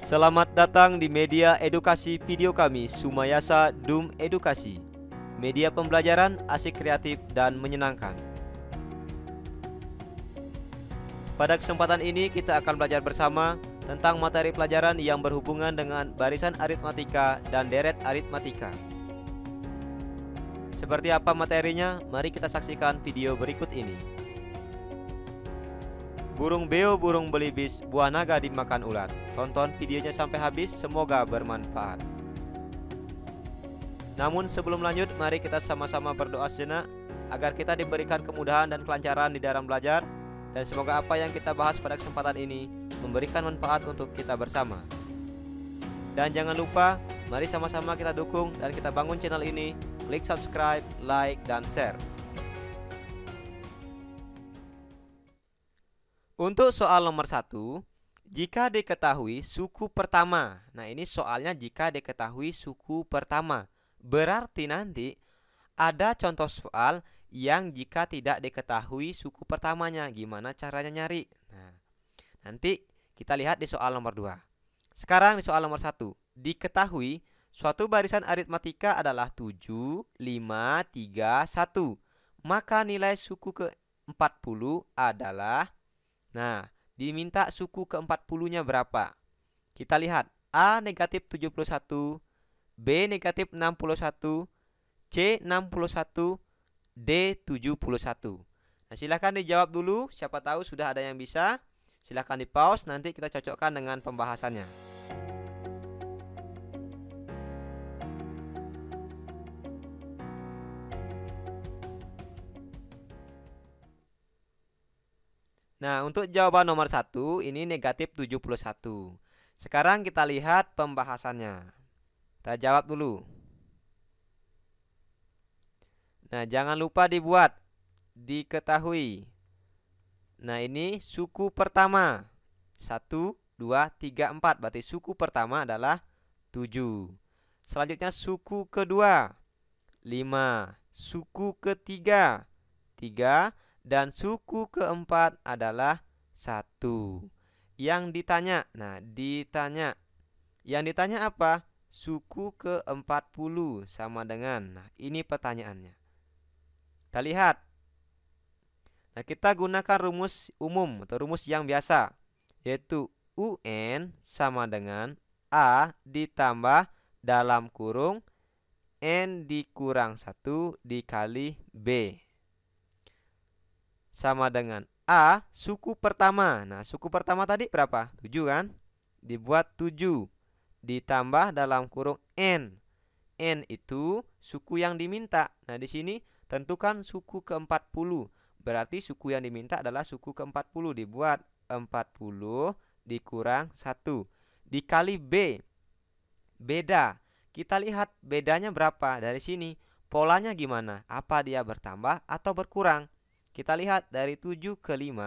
Selamat datang di media edukasi video kami, Sumayasa Dum Edukasi. Media pembelajaran asik, kreatif, dan menyenangkan. Pada kesempatan ini kita akan belajar bersama tentang materi pelajaran yang berhubungan dengan barisan aritmatika dan deret aritmatika. Seperti apa materinya? Mari kita saksikan video berikut ini. Burung beo burung belibis, buah naga dimakan ulat. Tonton videonya sampai habis, semoga bermanfaat. Namun sebelum lanjut, mari kita sama-sama berdoa sejenak agar kita diberikan kemudahan dan kelancaran di dalam belajar, dan semoga apa yang kita bahas pada kesempatan ini memberikan manfaat untuk kita bersama. Dan jangan lupa, mari sama-sama kita dukung dan kita bangun channel ini. Klik subscribe, like, dan share. Untuk soal nomor 1, jika diketahui suku pertama. Nah, ini soalnya jika diketahui suku pertama. Berarti nanti ada contoh soal yang jika tidak diketahui suku pertamanya. Gimana caranya nyari? Nah, nanti kita lihat di soal nomor 2. Sekarang di soal nomor 1. Diketahui suatu barisan aritmatika adalah 7, 5, 3, 1. Maka nilai suku ke-40 adalah... Nah, diminta suku ke-40-nya berapa? Kita lihat, A negatif 71, B negatif 61, C 61, D 71. Nah, silahkan dijawab dulu. Siapa tahu sudah ada yang bisa. Silahkan di pause, nanti kita cocokkan dengan pembahasannya. Nah, untuk jawaban nomor 1 ini negatif 71. Sekarang kita lihat pembahasannya. Kita jawab dulu. Nah, jangan lupa dibuat. Diketahui. Nah, ini suku pertama. 1, 2, 3, 4. Berarti suku pertama adalah 7. Selanjutnya suku kedua 5. Suku ketiga 3. Dan suku keempat adalah 1. Yang ditanya, yang ditanya apa? Suku ke-40 sama dengan, nah ini pertanyaannya. Kita lihat. Nah, kita gunakan rumus umum atau rumus yang biasa, yaitu UN sama dengan A ditambah dalam kurung N dikurang 1 dikali B. Sama dengan A suku pertama. Nah, suku pertama tadi berapa? 7 kan? Dibuat 7 ditambah dalam kurung N. N itu suku yang diminta. Nah, di sini tentukan suku ke-40. Berarti suku yang diminta adalah suku ke-40. Dibuat 40 dikurang 1 dikali B. Beda. Kita lihat bedanya berapa dari sini. Polanya gimana? Apa dia bertambah atau berkurang? Kita lihat dari 7 ke 5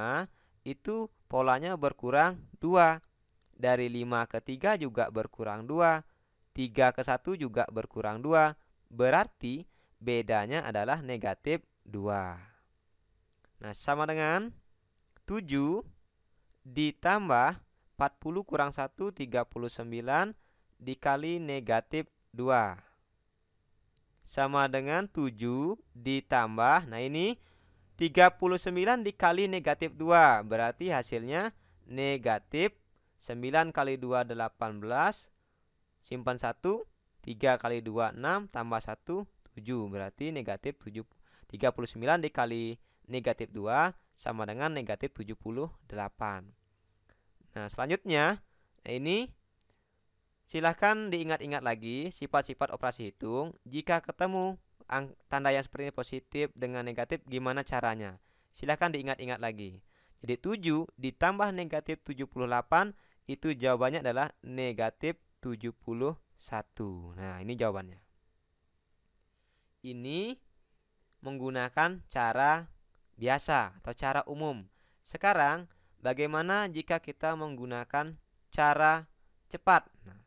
itu polanya berkurang 2. Dari 5 ke 3 juga berkurang 2. 3 ke 1 juga berkurang 2. Berarti bedanya adalah negatif 2. Nah, sama dengan 7 ditambah 40 kurang 1 39 dikali negatif 2. Sama dengan 7 ditambah, nah ini 39 dikali negatif 2. Berarti hasilnya negatif 9 kali 2 18. Simpan 1. 3 kali 2 6. Tambah 1 7. Berarti negatif 39 dikali negatif 2 sama dengan negatif 78. Nah, selanjutnya ini silahkan diingat-ingat lagi sifat-sifat operasi hitung. Jika ketemu tanda yang seperti ini positif dengan negatif, gimana caranya? Silahkan diingat-ingat lagi. Jadi 7 ditambah negatif 78 itu jawabannya adalah negatif 71. Nah, ini jawabannya. Ini menggunakan cara biasa atau cara umum. Sekarang bagaimana jika kita menggunakan cara cepat? Nah,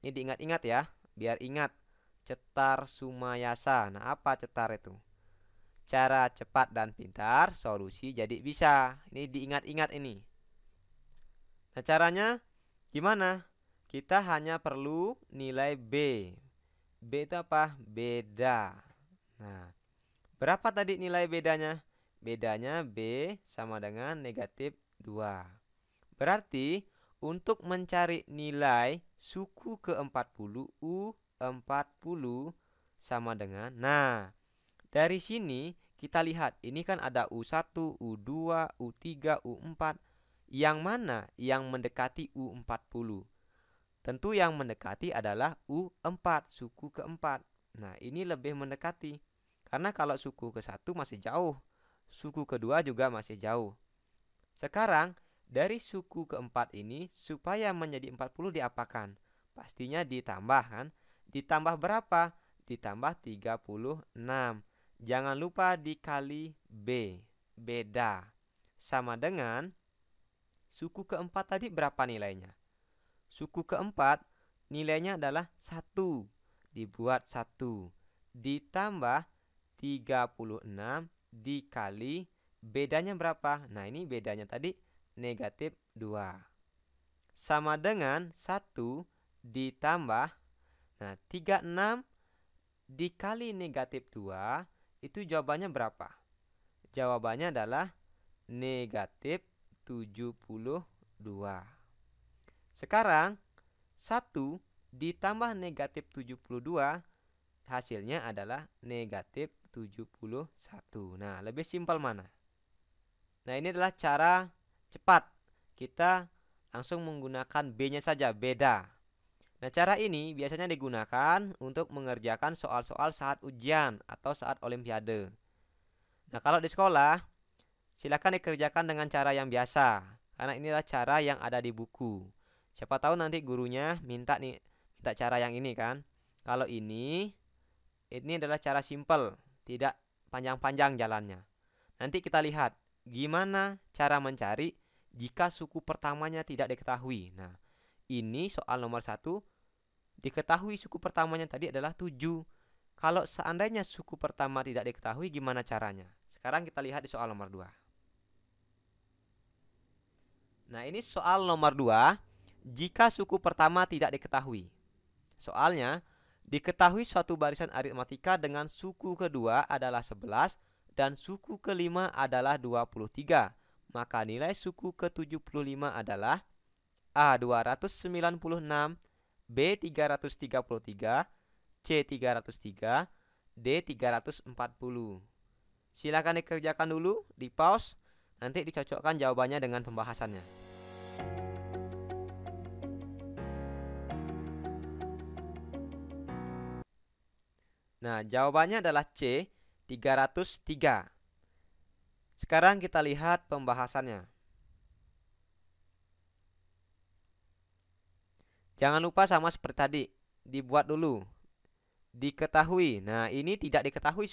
ini diingat-ingat ya, biar ingat. Cetar Sumayasa. Nah, apa cetar itu? Cara cepat dan pintar, solusi jadi bisa. Ini diingat-ingat ini. Nah, caranya gimana? Kita hanya perlu nilai B. B itu apa? Beda. Nah, berapa tadi nilai bedanya? Bedanya B sama dengan negatif 2. Berarti untuk mencari nilai suku ke-40 U40 sama dengan, nah, dari sini kita lihat ini kan ada U1, U2, U3, U4. Yang mana yang mendekati U40? Tentu yang mendekati adalah U4, suku keempat. Nah, ini lebih mendekati. Karena kalau suku ke-1 masih jauh, suku kedua juga masih jauh. Sekarang, dari suku keempat ini, supaya menjadi 40 diapakan? Pastinya ditambah kan? Ditambah berapa? Ditambah 36. Jangan lupa dikali B. Beda. Sama dengan suku keempat tadi berapa nilainya? Suku keempat nilainya adalah 1. Dibuat 1. Ditambah 36 dikali bedanya berapa? Nah, ini bedanya tadi negatif 2. Sama dengan 1 ditambah, nah, 36 dikali negatif 2 itu jawabannya berapa? Jawabannya adalah negatif 72. Sekarang 1 ditambah negatif 72 hasilnya adalah negatif 71. Nah, lebih simpel mana? Nah, ini adalah cara cepat. Kita langsung menggunakan B-nya saja, beda. Nah, cara ini biasanya digunakan untuk mengerjakan soal-soal saat ujian atau saat olimpiade. Nah, kalau di sekolah, silakan dikerjakan dengan cara yang biasa, karena inilah cara yang ada di buku. Siapa tahu nanti gurunya minta cara yang ini kan. Kalau ini adalah cara simple, tidak panjang-panjang jalannya. Nanti kita lihat gimana cara mencari jika suku pertamanya tidak diketahui. Nah, ini soal nomor 1. Diketahui suku pertamanya tadi adalah 7. Kalau seandainya suku pertama tidak diketahui, gimana caranya? Sekarang kita lihat di soal nomor 2. Nah, ini soal nomor 2. Jika suku pertama tidak diketahui. Soalnya, diketahui suatu barisan aritmatika dengan suku kedua adalah 11 dan suku kelima adalah 23. Maka nilai suku ke-75 adalah A 296, B 333, C 303, D 340. Silakan dikerjakan dulu, di pause, nanti dicocokkan jawabannya dengan pembahasannya. Nah, jawabannya adalah C 303. Sekarang kita lihat pembahasannya. Jangan lupa sama seperti tadi, dibuat dulu. Diketahui. Nah, ini tidak diketahui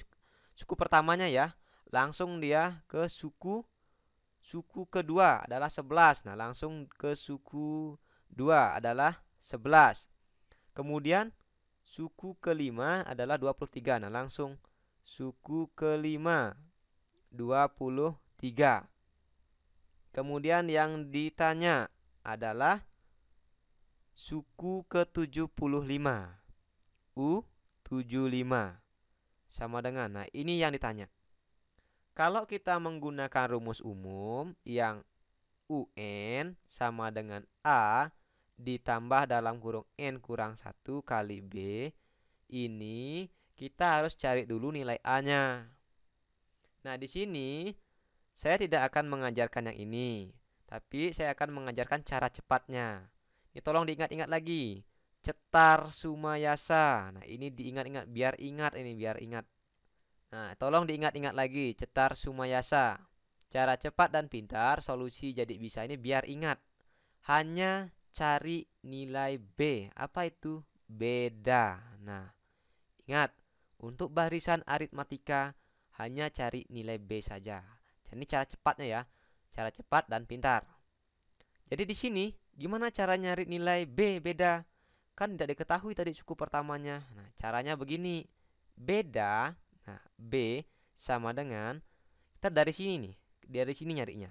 suku pertamanya ya. Langsung dia ke suku kedua adalah 11. Nah, langsung ke suku 2 adalah 11. Kemudian suku kelima adalah 23. Nah, langsung suku kelima 23. Kemudian yang ditanya adalah suku ke-75. U75 sama dengan. Nah, ini yang ditanya. Kalau kita menggunakan rumus umum yang UN sama dengan A ditambah dalam kurung N kurang 1 kali B, ini kita harus cari dulu nilai A-nya. Nah, di sini saya tidak akan mengajarkan yang ini, tapi saya akan mengajarkan cara cepatnya. Ini tolong diingat-ingat lagi. Cetar Sumayasa. Nah, ini diingat-ingat biar ingat ini, biar ingat. Nah, tolong diingat-ingat lagi, Cetar Sumayasa. Cara cepat dan pintar, solusi jadi bisa ini biar ingat. Hanya cari nilai B. Apa itu? Beda. Nah, ingat, untuk barisan aritmatika hanya cari nilai B saja. Ini cara cepatnya ya. Cara cepat dan pintar. Jadi di sini gimana cara nyari nilai B beda? Kan tidak diketahui tadi suku pertamanya. Nah, caranya begini. Beda, nah, B sama dengan, kita dari sini nih. Dari sini nyarinya.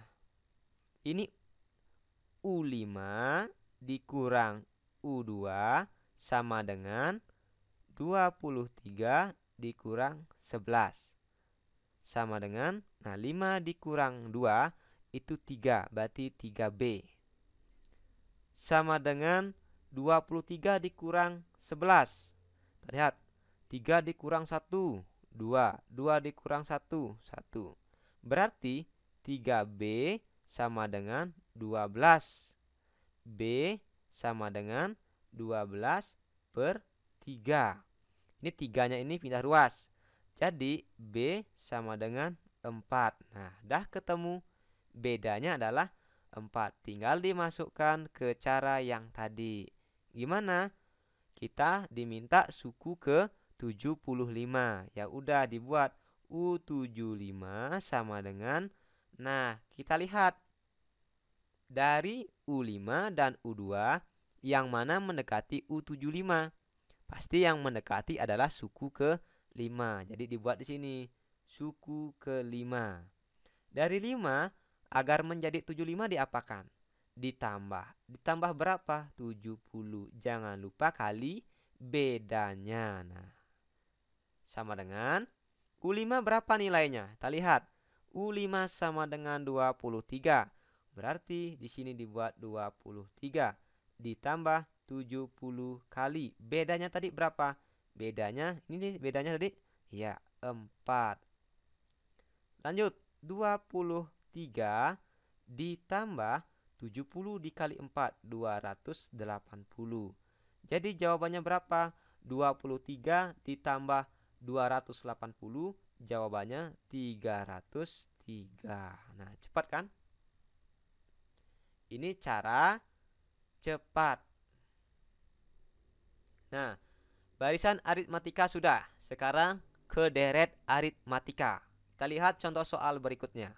Ini U5 dikurang U2 sama dengan 23 dikurang 11. Sama dengan, nah 5 dikurang 2 itu 3, berarti 3B. Sama dengan 23 dikurang 11. Lihat, 3 dikurang 1, 2. 2 dikurang 1, 1. Berarti 3B sama dengan 12. B sama dengan 12 per 3. Ini tiganya ini pindah ruas. Jadi B sama dengan 4. Nah, dah ketemu. Bedanya adalah 4. Tinggal dimasukkan ke cara yang tadi. Gimana? Kita diminta suku ke 75. Ya udah dibuat U75 sama dengan, nah kita lihat dari U5 dan U2 yang mana mendekati U75. Pasti yang mendekati adalah suku ke-5. Jadi dibuat di sini suku ke-5. Dari 5 agar menjadi 75 diapakan? Ditambah. Ditambah berapa? 70. Jangan lupa kali bedanya. Nah, sama dengan U5 berapa nilainya? Kita lihat. U5 sama dengan 23. Berarti di sini dibuat 23 ditambah 70 kali. Bedanya tadi berapa? Bedanya ini bedanya tadi ya 4. Lanjut, 23 ditambah 70 dikali 4, 280. Jadi jawabannya berapa? 23 ditambah 280, jawabannya 303. Nah, cepat kan? Ini cara cepat. Nah, barisan aritmatika sudah. Sekarang ke deret aritmatika. Kita lihat contoh soal berikutnya.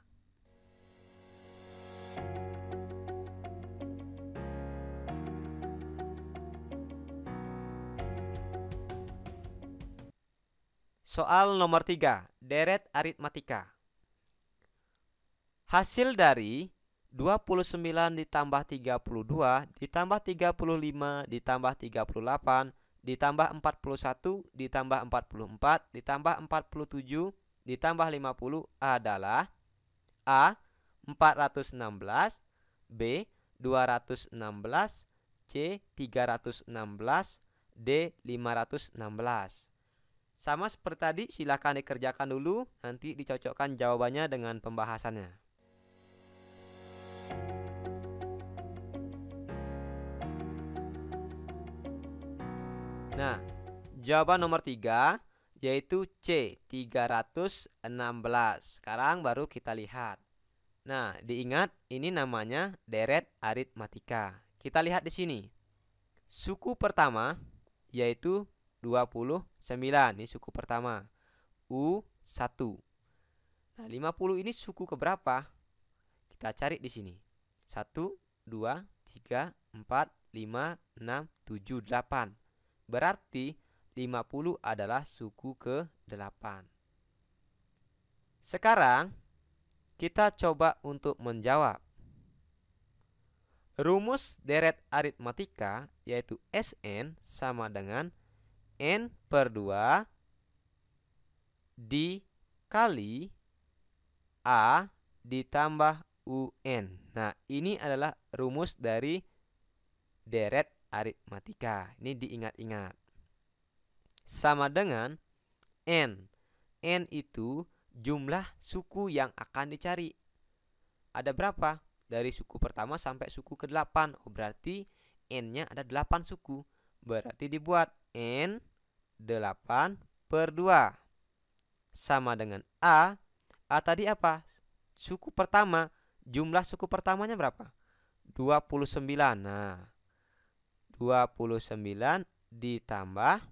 Soal nomor 3, deret aritmatika. Hasil dari 29 ditambah 32 ditambah 35 ditambah 38 ditambah 41 ditambah 44 ditambah 47 ditambah 50 adalah A. 416, B. 216, C. 316, D. 516. Sama seperti tadi, silakan dikerjakan dulu, nanti dicocokkan jawabannya dengan pembahasannya. Nah, jawaban nomor 3 yaitu C, 316. Sekarang baru kita lihat. Nah, diingat ini namanya deret aritmatika. Kita lihat di sini. Suku pertama yaitu 29. Ini suku pertama. U1. Nah, 50 ini suku keberapa? Kita cari di sini. 1, 2, 3, 4, 5, 6, 7, 8. Berarti 50 adalah suku ke-8. Sekarang kita coba untuk menjawab. Rumus deret aritmatika yaitu Sn sama dengan N per 2 dikali A ditambah UN. Nah, ini adalah rumus dari deret aritmatika. Ini diingat-ingat. Sama dengan N. N itu jumlah suku yang akan dicari. Ada berapa? Dari suku pertama sampai suku ke-8. Oh, berarti N-nya ada 8 suku. Berarti dibuat N 8 per 2. Sama dengan A. A tadi apa? Suku pertama. Jumlah suku pertamanya berapa? 29. Nah, 29 ditambah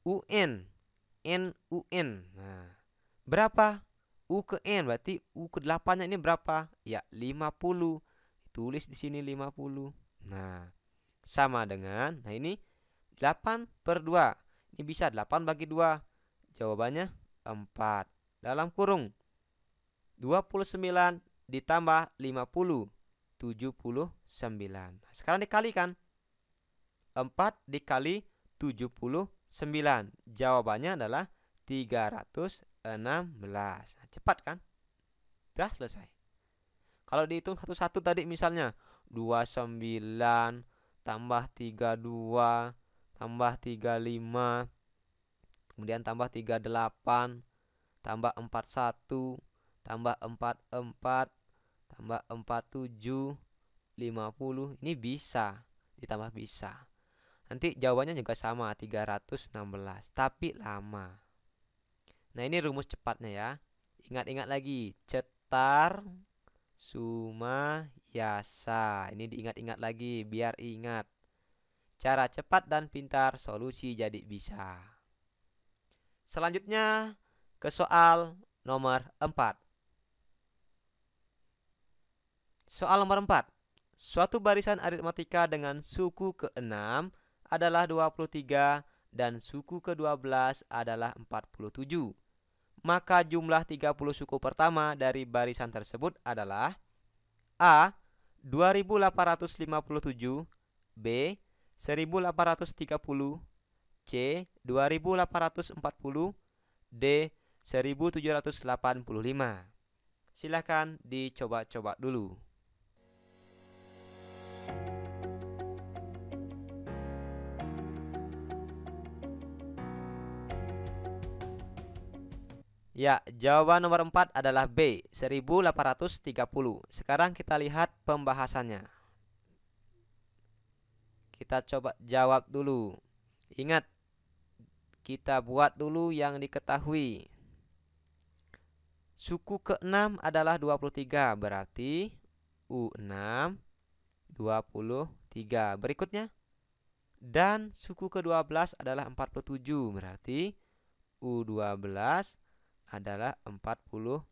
UN. N UN. Nah, berapa? U ke N berarti U ke 8-nya ini berapa? Ya, 50. Tulis di sini 50. Nah, sama dengan, nah ini 8 per 2. Ini bisa 8 bagi 2. Jawabannya 4. Dalam kurung 29 ditambah 50. 79. Nah, sekarang dikalikan. 4 dikali 79. Jawabannya adalah 316. Nah, cepat kan? Sudah selesai. Kalau dihitung satu-satu tadi misalnya 29 tambah 32 tambah 35 kemudian tambah 38 tambah 41 tambah 44 tambah 47 50 ini bisa ditambah bisa. Nanti jawabannya juga sama 316 tapi lama. Nah, ini rumus cepatnya ya. Ingat-ingat lagi, cetar Sumayasa. Ini diingat-ingat lagi biar ingat. Cara cepat dan pintar solusi jadi bisa. Selanjutnya ke soal nomor 4. Soal nomor 4. Suatu barisan aritmatika dengan suku ke-6 adalah 23 dan suku ke-12 adalah 47. Maka jumlah 30 suku pertama dari barisan tersebut adalah A. 2857, B. 1830, C. 2840, D. 1785. Silakan dicoba-coba dulu. Ya, jawaban nomor 4 adalah B, 1830. Sekarang kita lihat pembahasannya. Kita coba jawab dulu. Ingat, kita buat dulu yang diketahui. Suku ke-6 adalah 23, berarti U6 23. Berikutnya, dan suku ke-12 adalah 47, berarti U12 adalah 47.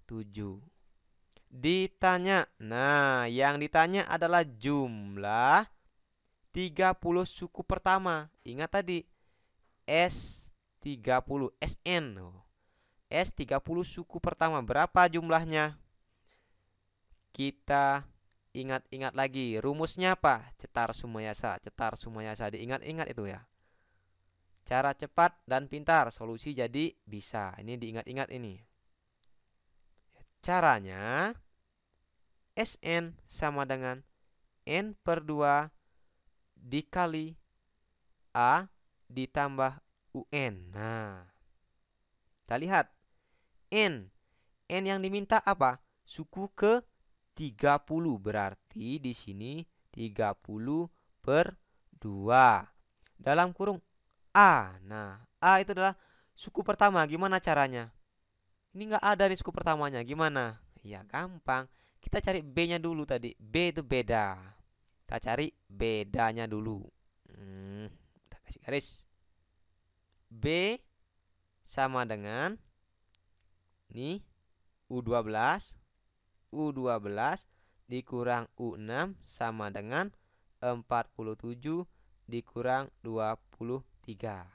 Ditanya, nah yang ditanya adalah jumlah 30 suku pertama. Ingat tadi S30 SN. S30 suku pertama berapa jumlahnya? Kita ingat-ingat lagi. Rumusnya apa? Cetar Sumayasa. Cetar Sumayasa diingat-ingat itu ya. Cara cepat dan pintar solusi jadi bisa. Ini diingat-ingat ini. Caranya SN sama dengan N per 2 dikali A ditambah UN. Nah, kita lihat N yang diminta apa? Suku ke 30, berarti di sini 30 per 2 dalam kurung A. Nah, A itu adalah suku pertama. Gimana caranya? Ini nggak ada nih suku pertamanya. Gimana? Ya gampang. Kita cari B-nya dulu tadi. B itu beda. Kita cari bedanya dulu. Kita kasih garis. B sama dengan nih U12. U12 dikurang U6 sama dengan 47 dikurang 23.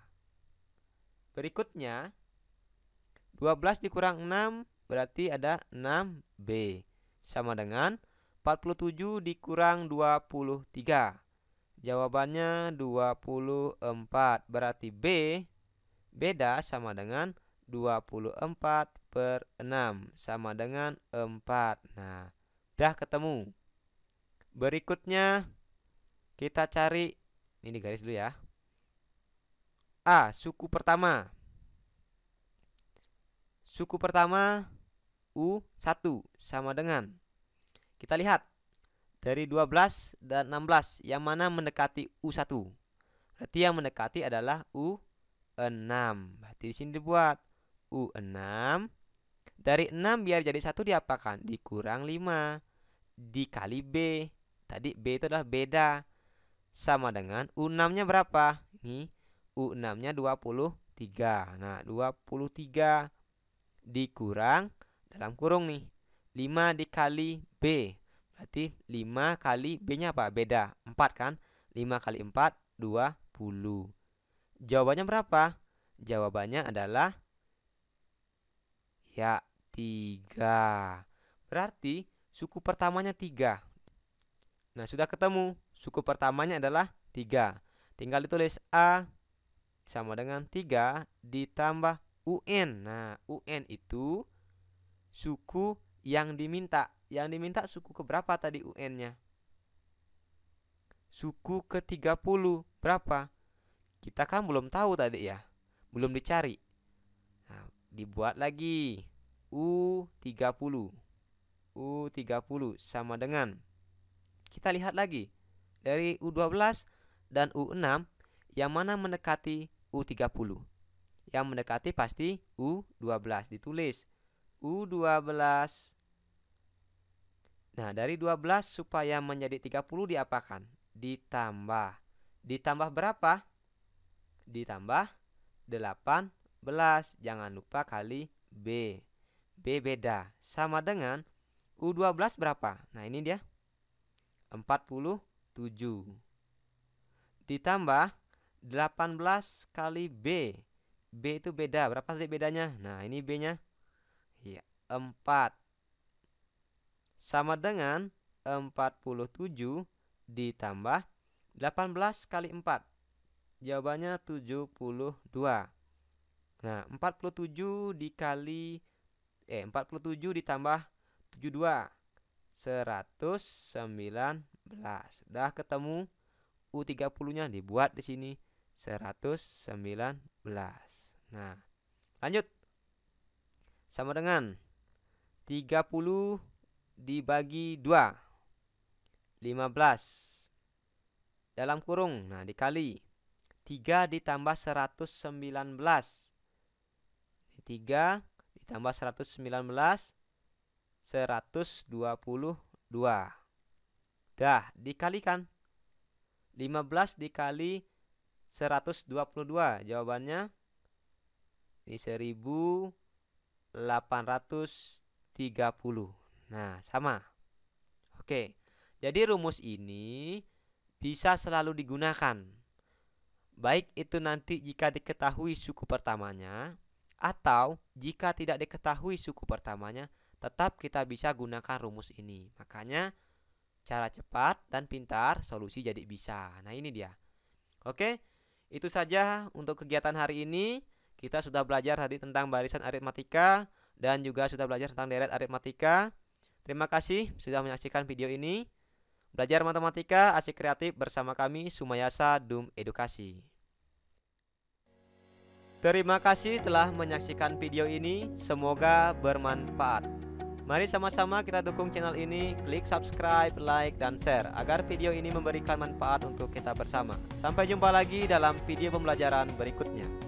Berikutnya 12 dikurang 6 berarti ada 6B sama dengan 47 dikurang 23. Jawabannya 24. Berarti B beda sama dengan 24 per 6 sama dengan 4. Nah, udah ketemu. Berikutnya kita cari, ini garis dulu ya. A, suku pertama. Suku pertama U1 sama dengan, kita lihat dari 12 dan 16 yang mana mendekati U1. Berarti yang mendekati adalah U6. Berarti di sini dibuat U6 dari 6 biar jadi 1 diapakan? Dikurang 5 dikali B. Tadi B itu adalah beda sama dengan U6-nya berapa? Ini U6-nya 23. Nah, 23 dikurang dalam kurung nih 5 dikali B, berarti 5 kali B-nya apa? Beda 4 kan. 5 kali 4 20. Jawabannya berapa? Jawabannya adalah ya 3. Berarti suku pertamanya 3. Nah, sudah ketemu. Suku pertamanya adalah 3. Tinggal ditulis A sama dengan 3 ditambah UN. Nah, UN itu suku yang diminta. Yang diminta suku keberapa tadi UN-nya? Suku ke-30. Berapa? Kita kan belum tahu tadi ya. Belum dicari. Nah, dibuat lagi. U30. U30 sama dengan, kita lihat lagi. Dari U12 dan U6, yang mana mendekati U30? Yang mendekati pasti U12. Ditulis U12. Nah, dari 12 supaya menjadi 30 diapakan? Ditambah. Ditambah berapa? Ditambah 18. Jangan lupa kali B. B beda. Sama dengan U12 berapa? Nah, ini dia. 47. Ditambah 18 kali B. B itu beda. Berapa tadi bedanya? Nah, ini B-nya. Ya, 4. Sama dengan 47 ditambah 18 kali 4. Jawabannya 72. Nah, 47 ditambah 72. 119. Sudah ketemu U30-nya, dibuat di sini 119. Nah, lanjut. Sama dengan 30 dibagi 2. 15. Dalam kurung. Nah, dikali 3 ditambah 119. 3 ditambah 119, 122. Dah, dikalikan. 15 dikali 122. Jawabannya ini 1830. Nah, sama. Oke. Jadi rumus ini bisa selalu digunakan. Baik itu nanti jika diketahui suku pertamanya, atau jika tidak diketahui suku pertamanya, tetap kita bisa gunakan rumus ini. Makanya cara cepat dan pintar solusi jadi bisa. Nah, ini dia. Oke, itu saja untuk kegiatan hari ini. Kita sudah belajar tadi tentang barisan aritmatika dan juga sudah belajar tentang deret aritmatika. Terima kasih sudah menyaksikan video ini. Belajar matematika asik kreatif bersama kami Sumayasa Dum Edukasi. Terima kasih telah menyaksikan video ini. Semoga bermanfaat. Mari sama-sama kita dukung channel ini. Klik subscribe, like, dan share agar video ini memberikan manfaat untuk kita bersama. Sampai jumpa lagi dalam video pembelajaran berikutnya.